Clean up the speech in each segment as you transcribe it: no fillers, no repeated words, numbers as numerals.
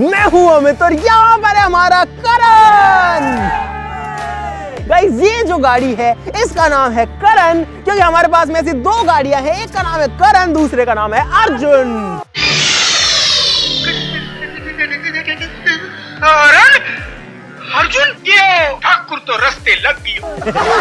मैं हूं अमित और यहाँ पर है हमारा करण। गाइस ये जो गाड़ी है इसका नाम है करण, क्योंकि हमारे पास में ऐसी दो गाड़ियां हैं, एक का नाम है करण, दूसरे का नाम है अर्जुन। अर्जुन ये ठाकुर तो रास्ते लग गई।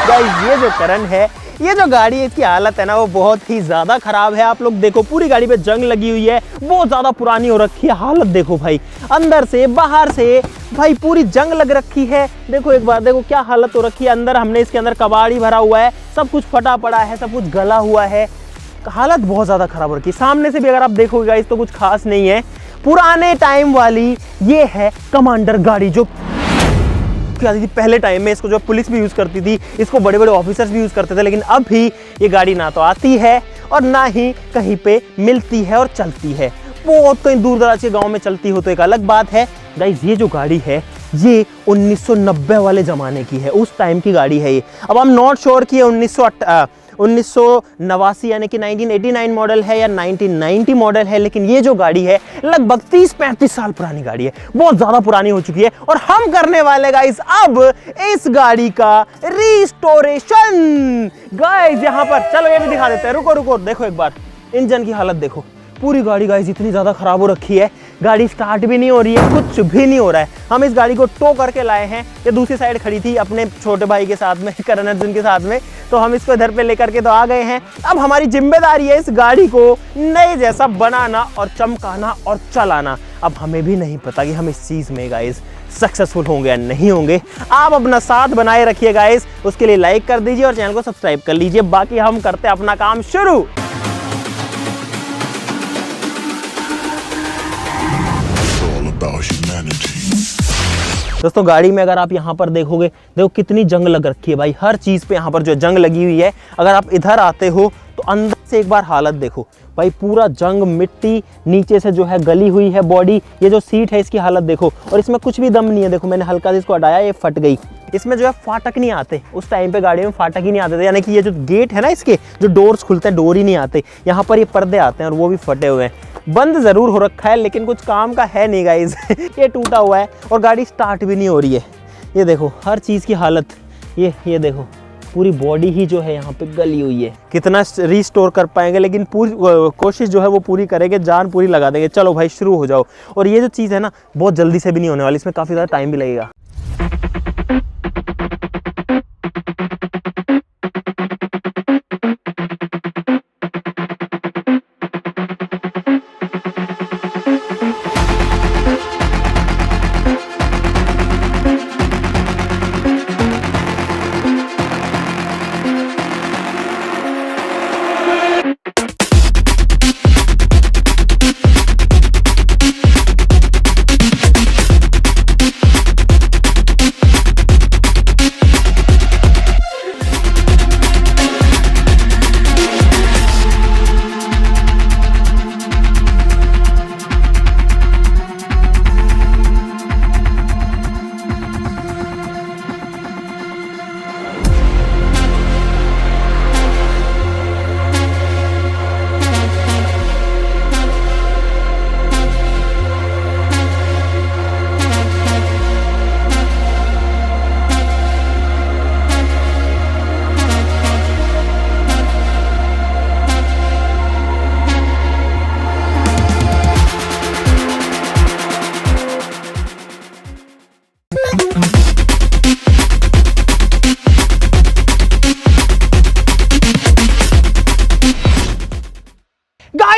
गाइस ये जो करण है, ये जो गाड़ी है इसकी हालत है ना वो बहुत ही ज्यादा खराब है। आप लोग देखो पूरी गाड़ी पे जंग लगी हुई है, बहुत ज्यादा पुरानी हो रखी है। हालत देखो भाई, अंदर से बाहर से भाई पूरी जंग लग रखी है। देखो एक बार देखो क्या हालत हो रखी है। अंदर हमने इसके अंदर कबाड़ी भरा हुआ है, सब कुछ फटा पड़ा है, सब कुछ गला हुआ है। हालत बहुत ज्यादा खराब हो रखी है। सामने से भी अगर आप देखोगे गाइस तो कुछ खास नहीं है। पुराने टाइम वाली ये है कमांडर गाड़ी जो आती थी पहले टाइम में। इसको जो पुलिस भी यूज करती थी, इसको बड़े बड़े ऑफिसर्स भी यूज करते थे। लेकिन अभी ये गाड़ी ना तो आती है और ना ही कहीं पे मिलती है और चलती है। बहुत कहीं दूर दराज के गांव में चलती हो तो एक अलग बात है। गाइस ये जो गाड़ी है ये 1990 वाले जमाने की है, उस टाइम की गाड़ी है ये। अब हम नॉट श्योर कि 1989 यानी कि 1989 मॉडल है या 1990 मॉडल है, लेकिन ये जो गाड़ी है लगभग 30-35 साल पुरानी गाड़ी है, बहुत ज्यादा पुरानी हो चुकी है। और हम करने वाले गाइस अब इस गाड़ी का रिस्टोरेशन। गाइस यहाँ पर चलो ये भी दिखा देते हैं। रुको रुको, देखो एक बार इंजन की हालत देखो। पूरी गाड़ी गाइस इतनी ज्यादा खराब हो रखी है, गाड़ी स्टार्ट भी नहीं हो रही है, कुछ भी नहीं हो रहा है। हम इस गाड़ी को टो करके लाए हैं। ये दूसरी साइड खड़ी थी अपने छोटे भाई के साथ में, करण अर्जुन के साथ में, तो हम इसको इधर पे लेकर के तो आ गए हैं। अब हमारी जिम्मेदारी है इस गाड़ी को नए जैसा बनाना और चमकाना और चलाना। अब हमें भी नहीं पता कि हम इस चीज में गाइस सक्सेसफुल होंगे या नहीं होंगे। आप अपना साथ बनाए रखिए गाइस, उसके लिए लाइक कर दीजिए और चैनल को सब्सक्राइब कर लीजिए। बाकी हम करते हैं अपना काम शुरू। दोस्तों गाड़ी में अगर आप यहाँ पर देखोगे, देखो कितनी जंग लग रखी है भाई। हर चीज पे यहाँ पर जो जंग लगी हुई है। अगर आप इधर आते हो तो अंदर से एक बार हालत देखो भाई, पूरा जंग, मिट्टी नीचे से जो है गली हुई है बॉडी। ये जो सीट है इसकी हालत देखो, और इसमें कुछ भी दम नहीं है। देखो मैंने हल्का से इसको हटाया, ये फट गई। इसमें जो है फाटक नहीं आते, उस टाइम पे गाड़ियों में फाटक ही नहीं आते थे, यानी कि ये जो गेट है ना इसके जो डोर्स खुलते हैं, डोर ही नहीं आते। यहाँ पर ये पर्दे आते हैं और वो भी फटे हुए हैं। बंद जरूर हो रखा है लेकिन कुछ काम का है नहीं गाइस। ये टूटा हुआ है और गाड़ी स्टार्ट भी नहीं हो रही है। ये देखो हर चीज़ की हालत, ये देखो पूरी बॉडी ही जो है यहाँ पे गली हुई है। कितना रिस्टोर कर पाएंगे, लेकिन पूरी कोशिश जो है वो पूरी करेंगे, जान पूरी लगा देंगे। चलो भाई शुरू हो जाओ। और ये जो चीज़ है ना बहुत जल्दी से भी नहीं होने वाली, इसमें काफ़ी ज़्यादा टाइम भी लगेगा।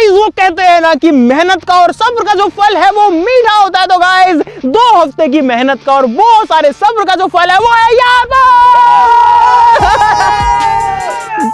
वो कहते हैं ना कि मेहनत का और सब्र का जो फल है वो मीठा होता है। तो गाइस 2 हफ्ते की मेहनत का और बहुत सारे सब्र का जो फल है वो है यहाँ पर।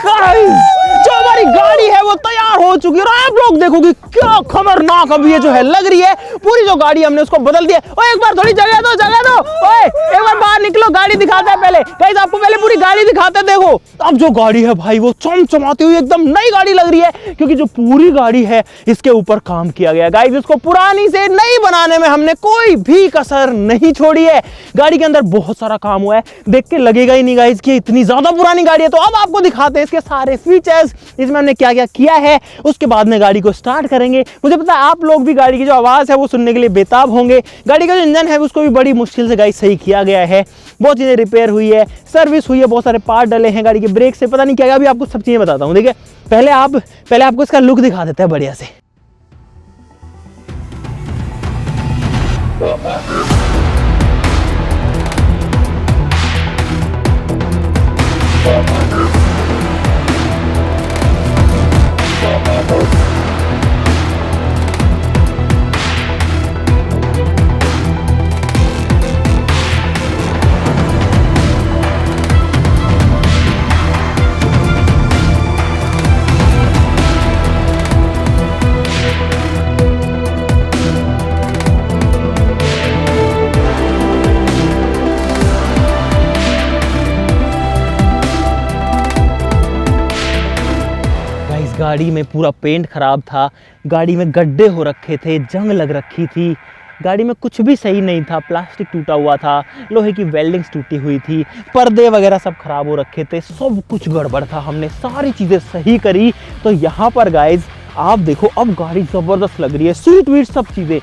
गाइस जो हमारी गाड़ी है वो तैयार हो चुकी है और आप लोग देखोगे क्या खतरनाक अभी ये जो है लग रही है। पूरी जो गाड़ी हमने उसको बदल दिया। ओए एक बार थोड़ी जगह दो, जगह दो। ओए एक बार बाहर निकलो, गाड़ी दिखाते हैं पहले। गाइस आपको पहले पूरी गाड़ी दिखाते हैं। देखो अब जो गाड़ी है भाई वो चमचमाती हुई एकदम नई गाड़ी लग रही है, क्योंकि जो पूरी गाड़ी है इसके ऊपर काम किया गया। गाइस इसको पुरानी से नई बनाने में हमने कोई भी कसर नहीं छोड़ी है। गाड़ी के अंदर बहुत सारा काम हुआ है, देख के लगेगा ही नहीं गाइस कि इतनी ज्यादा पुरानी गाड़ी है। तो अब आपको दिखाते हैं इसके सारे फीचर्स, इसमें हमने क्या क्या किया है, उसके बाद में गाड़ी को स्टार्ट करेंगे। मुझे पता है आप लोग भी गाड़ी की जो आवाज़ है वो सुनने के लिए बेताब होंगे। गाड़ी का जो इंजन है उसको भी बड़ी मुश्किल से गाइस सही किया गया है, बहुत चीज़ें रिपेयर हुई है, सर्विस हुई है, बहुत सारे पार्ट डले हैं गाड़ी के, ब्रेक से पता नहीं क्या, अभी आपको सब चीज़ें बताता हूँ। देखिए पहले आपको इसका लुक दिखा देते हैं बढ़िया से। गाड़ी में पूरा पेंट खराब था, गाड़ी में गड्ढे हो रखे थे, जंग लग रखी थी, गाड़ी में कुछ भी सही नहीं था, प्लास्टिक टूटा हुआ था, लोहे की वेल्डिंग्स टूटी हुई थी, पर्दे वगैरह सब खराब हो रखे थे, सब कुछ गड़बड़ था। हमने सारी चीज़ें सही करी। तो यहाँ पर गाइज आप देखो अब गाड़ी ज़बरदस्त लग रही है, सीट वीट सब चीज़ें।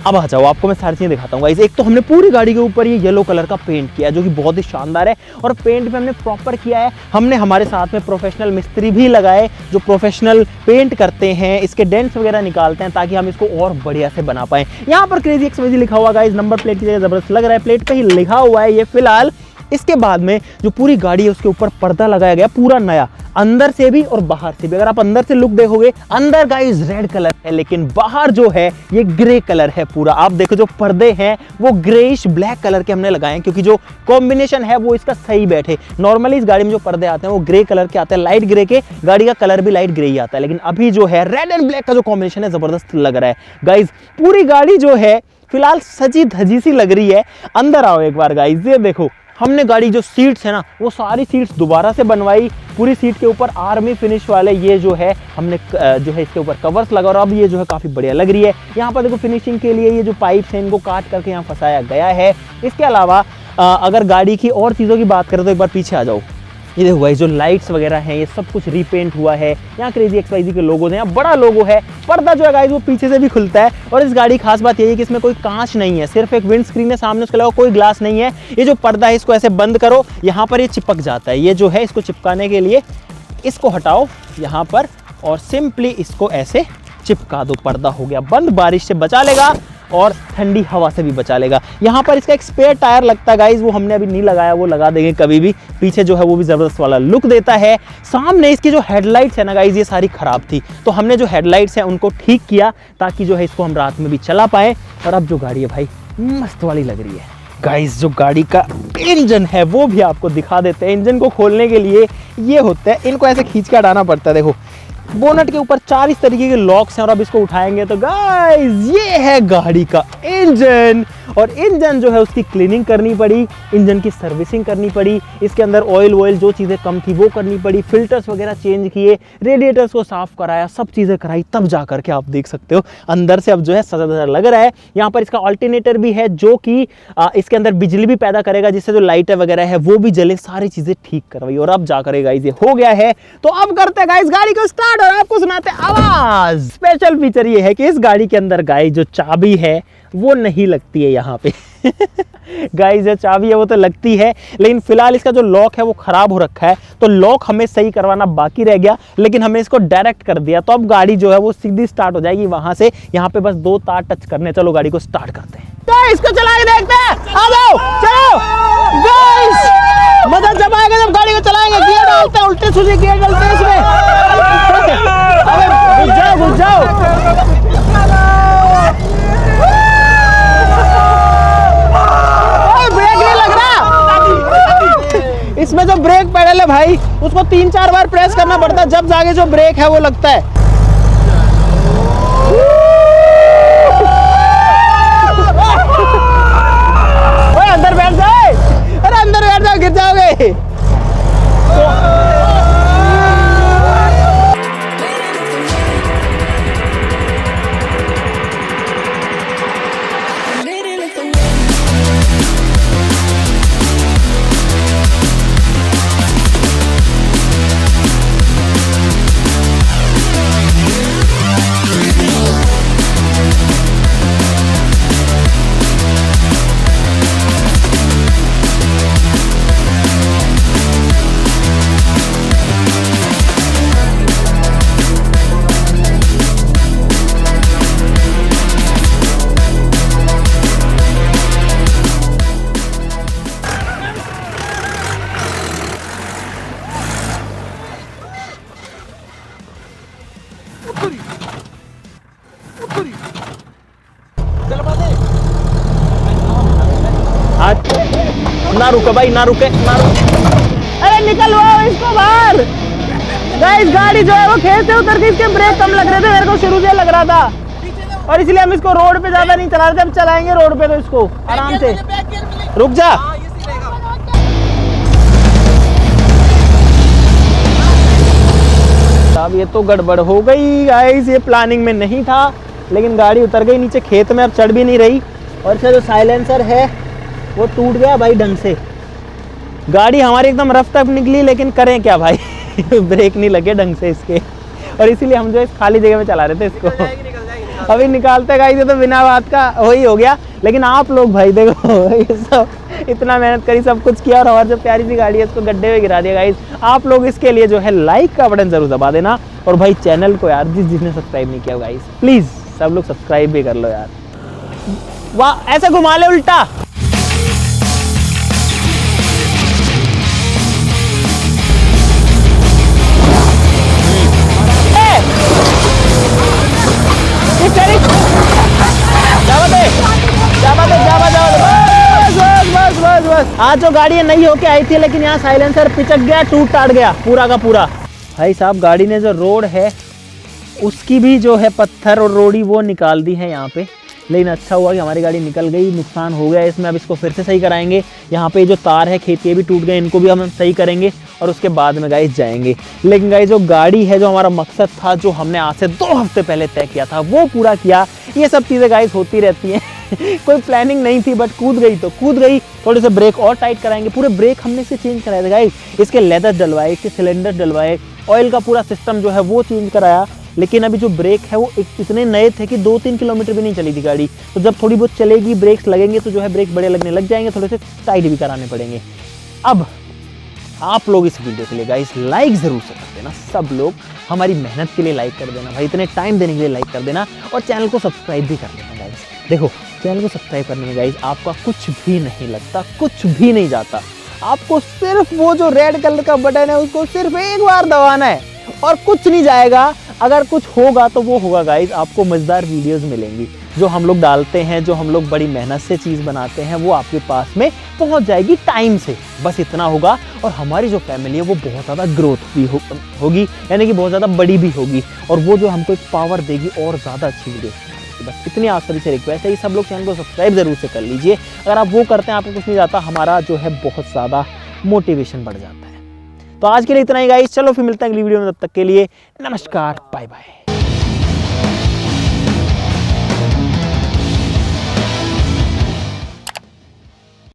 अब आ जाओ आपको मैं सारी चीज़ें दिखाता हूँ गाइस। एक तो हमने पूरी गाड़ी के ऊपर ये येलो कलर का पेंट किया जो कि बहुत ही शानदार है, और पेंट पे हमने प्रॉपर किया है। हमने हमारे साथ में प्रोफेशनल मिस्त्री भी लगाए जो प्रोफेशनल पेंट करते हैं, इसके डेंट्स वगैरह निकालते हैं ताकि हम इसको और बढ़िया से बना पाएँ। यहाँ पर क्रेजी XYZ लिखा हुआ गाइस, नंबर प्लेट की जगह ज़बरदस्त लग रहा है, प्लेट पर ही लिखा हुआ है ये फिलहाल। इसके बाद में जो पूरी गाड़ी है उसके ऊपर पर्दा लगाया गया पूरा नया, अंदर से भी और बाहर से भी। अगर आप अंदर से लुक देखोगे, अंदर गाइस रेड कलर है लेकिन बाहर जो है ये ग्रे कलर है पूरा। आप देखो जो पर्दे हैं वो ग्रेइश ब्लैक कलर के हमने लगाए हैं क्योंकि जो कॉम्बिनेशन है वो इसका सही बैठे। नॉर्मली इस गाड़ी में जो पर्दे आते हैं वो ग्रे कलर के आते हैं, लाइट ग्रे के, गाड़ी का कलर भी लाइट ग्रे ही आता है, लेकिन अभी जो है रेड एंड ब्लैक का जो कॉम्बिनेशन है जबरदस्त लग रहा है गाइस। पूरी गाड़ी जो है फिलहाल सजी धजी सी लग रही है। अंदर आओ एक बार गाइस, ये देखो हमने गाड़ी जो सीट्स है ना वो सारी सीट्स दोबारा से बनवाई, पूरी सीट के ऊपर आर्मी फिनिश वाले ये जो है हमने जो है इसके ऊपर कवर्स लगा, और अब ये जो है काफ़ी बढ़िया लग रही है। यहाँ पर देखो फिनिशिंग के लिए ये जो पाइप्स हैं इनको काट करके यहाँ फंसाया गया है। इसके अलावा अगर गाड़ी की और चीज़ों की बात करें तो एक बार पीछे आ जाओ, ये देखो भाई जो लाइट्स वगैरह हैं ये सब कुछ रीपेंट हुआ है। यहाँ क्रेजी XYZ के लोगो हैं, यहाँ बड़ा लोगो है। पर्दा जो है गाइस वो पीछे से भी खुलता है, और इस गाड़ी की खास बात यही है कि इसमें कोई कांच नहीं है, सिर्फ एक विंड स्क्रीन है सामने, उसके अलावा कोई ग्लास नहीं है। ये जो पर्दा है इसको ऐसे बंद करो, यहाँ पर ये चिपक जाता है। ये जो है इसको चिपकाने के लिए इसको हटाओ यहाँ पर और सिंपली इसको ऐसे चिपका दो, पर्दा हो गया बंद। बारिश से बचा लेगा और ठंडी हवा से भी बचा लेगा। यहाँ पर इसका एक स्पेयर टायर लगता है गाइस, वो हमने अभी नहीं लगाया, वो लगा देंगे कभी भी। पीछे जो है वो भी ज़बरदस्त वाला लुक देता है। सामने इसकी जो हेडलाइट्स है ना गाइस ये सारी ख़राब थी, तो हमने जो हेडलाइट्स हैं उनको ठीक किया ताकि जो है इसको हम रात में भी चला पाएँ। और अब जो गाड़ी है भाई मस्त वाली लग रही है गाइस। जो गाड़ी का इंजन है वो भी आपको दिखा देते हैं। इंजन को खोलने के लिए ये होता है, इनको ऐसे खींच के हटाना पड़ता है। देखो बोनट के ऊपर 4 इस तरीके के लॉक्स हैं, और अब इसको उठाएंगे तो गाइस ये है गाड़ी का इंजन। और इंजन जो है उसकी क्लीनिंग करनी पड़ी, इंजन की सर्विसिंग करनी पड़ी, इसके अंदर ऑयल जो चीज़ें कम थी वो करनी पड़ी, फिल्टर्स वगैरह चेंज किए, रेडिएटर्स को साफ कराया, सब चीज़ें कराई, तब जा करके आप देख सकते हो अंदर से अब जो है सजा धजा लग रहा है। यहाँ पर इसका अल्टरनेटर भी है जो कि इसके अंदर बिजली भी पैदा करेगा, जिससे जो लाइटें वगैरह है वो भी जले, सारी चीज़ें ठीक करवाई। और अब जा करेगा ये हो गया है। तो अब करते हैं गाइस गाड़ी को स्टार्ट और आपको सुनाते हैं आवाज। स्पेशल फीचर ये है कि इस गाड़ी के अंदर गाइस जो चाबी है वो नहीं लगती है यहाँ पे गाइस जो चाबी है वो तो लगती है, लेकिन फिलहाल इसका जो लॉक है वो खराब हो रखा है, तो लॉक हमें सही करवाना बाकी रह गया, लेकिन हमने इसको डायरेक्ट कर दिया। तो अब गाड़ी जो है वो सीधी स्टार्ट हो जाएगी वहां से। यहाँ पे बस 2 तार टच करने। चलो गाड़ी को स्टार्ट करते हैं, तो इसको चला के देखते हैं। आ जाओ चलो गाइस, मजा जब आएगा जब गाड़ी को चलाएंगे। गियर डालते हैं, उल्टे सीधे गियर डालते हैं इसमें। अबे घुस जाओ इसमें जो ब्रेक पेडल है भाई उसको 3-4 बार प्रेस करना पड़ता है, जब जाके जो ब्रेक है वो लगता है। ओए अंदर बैठ जाओ, अरे अंदर बैठ जाओ, गिर जाओगे। ना रुको भाई, ना रुके, ना रुके। अरे निकलवाओ इसको बाहर। गाइस गाड़ी जो है वो खेत से उतर के इसके ब्रेक कम लग रहे थे, मेरे को शुरू से लग रहा था, और इसलिए हम इसको रोड पे ज्यादा नहीं चला रहे थे। अब चलाएंगे रोड पे तो इसको आराम से। रुक जा। अब ये तो गड़बड़ हो गई गाइस, ये प्लानिंग में नहीं था, लेकिन गाड़ी उतर गई नीचे खेत में, अब चढ़ भी नहीं रही, और इसका जो साइलेंसर है वो टूट गया भाई ढंग से। गाड़ी हमारी एकदम रफ टफ निकली, लेकिन करें क्या भाई ब्रेक नहीं लगे ढंग से इसके, और इसीलिए हम जो इस खाली जगह में चला रहे थे इसको। अभी निकालते गाइस, ये तो बिना बात का वही हो गया। लेकिन आप लोग भाई देखो ये सब इतना मेहनत करी, सब कुछ किया, और हमारी जो प्यारी सी गाड़ी है इसको गड्ढे में गिरा दिया गाइस। आप लोग इसके लिए जो है लाइक का बटन जरूर दबा देना, और भाई चैनल को यार जिसने सब्सक्राइब नहीं किया गाइस प्लीज सब लोग सब्सक्राइब भी कर लो यार। वाह, ऐसे घुमा ले उल्टा। आज जो गाड़ी नई होके आई थी, लेकिन यहाँ साइलेंसर पिचक गया, टूट टाट गया पूरा का पूरा। भाई साहब गाड़ी ने जो रोड है उसकी भी जो है पत्थर और रोड़ी वो निकाल दी है यहाँ पे, लेकिन अच्छा हुआ कि हमारी गाड़ी निकल गई। नुकसान हो गया इसमें, अब इसको फिर से सही कराएंगे। यहाँ पे जो तार है खेत के भी टूट गए, इनको भी हम सही करेंगे, और उसके बाद में गाइस जाएंगे। लेकिन गाइस जो गाड़ी है, जो हमारा मकसद था, जो हमने आज से 2 हफ्ते पहले तय किया था, वो पूरा किया। ये सब चीज़ें गाइस होती रहती हैं कोई प्लानिंग नहीं थी, बट कूद गई तो कूद गई। थोड़े से ब्रेक और टाइट कराएंगे, पूरे ब्रेक हमने इसे चेंज कराए थे गाइस, इसके लेदर डलवाए, इसके सिलेंडर डलवाए, ऑयल का पूरा सिस्टम जो है वो चेंज कराया। लेकिन अभी जो ब्रेक है वो इतने नए थे कि 2-3 किलोमीटर भी नहीं चली थी गाड़ी, तो जब थोड़ी बहुत चलेगी, ब्रेक्स लगेंगे तो जो है ब्रेक बड़े लगने लग जाएंगे, थोड़े से टाइट भी कराने पड़ेंगे। अब आप लोग इस वीडियो के लिए गाइस लाइक जरूर से कर देना, सब लोग हमारी मेहनत के लिए लाइक कर देना भाई, इतने टाइम देने के लिए लाइक कर देना, और चैनल को सब्सक्राइब भी कर देना गाइस। देखो चैनल को सब्सक्राइब करने में गाइस आपका कुछ भी नहीं लगता, कुछ भी नहीं जाता, आपको सिर्फ वो जो रेड कलर का बटन है उसको सिर्फ एक बार दबाना है, और कुछ नहीं जाएगा। अगर कुछ होगा तो वो होगा गाइस, आपको मज़ेदार वीडियोस मिलेंगी जो हम लोग डालते हैं, जो हम लोग बड़ी मेहनत से चीज़ बनाते हैं, वो आपके पास में पहुंच जाएगी टाइम से। बस इतना होगा, और हमारी जो फैमिली है वो बहुत ज़्यादा ग्रोथ भी होगी, यानी कि बहुत ज़्यादा बड़ी भी होगी, और वो जो हमको एक पावर देगी और ज़्यादा अच्छी वीडियो। बस इतनी आसानी से रिक्वेस्ट है कि सब लोग चैनल को सब्सक्राइब जरूर से कर लीजिए। अगर आप वो करते हैं, आपको कुछ नहीं जाता, हमारा जो है बहुत ज़्यादा मोटिवेशन बढ़ जाता है। तो आज के लिए इतना ही गाइस, चलो फिर मिलते हैं अगली वीडियो में, तब तक के लिए नमस्कार, बाय बाय।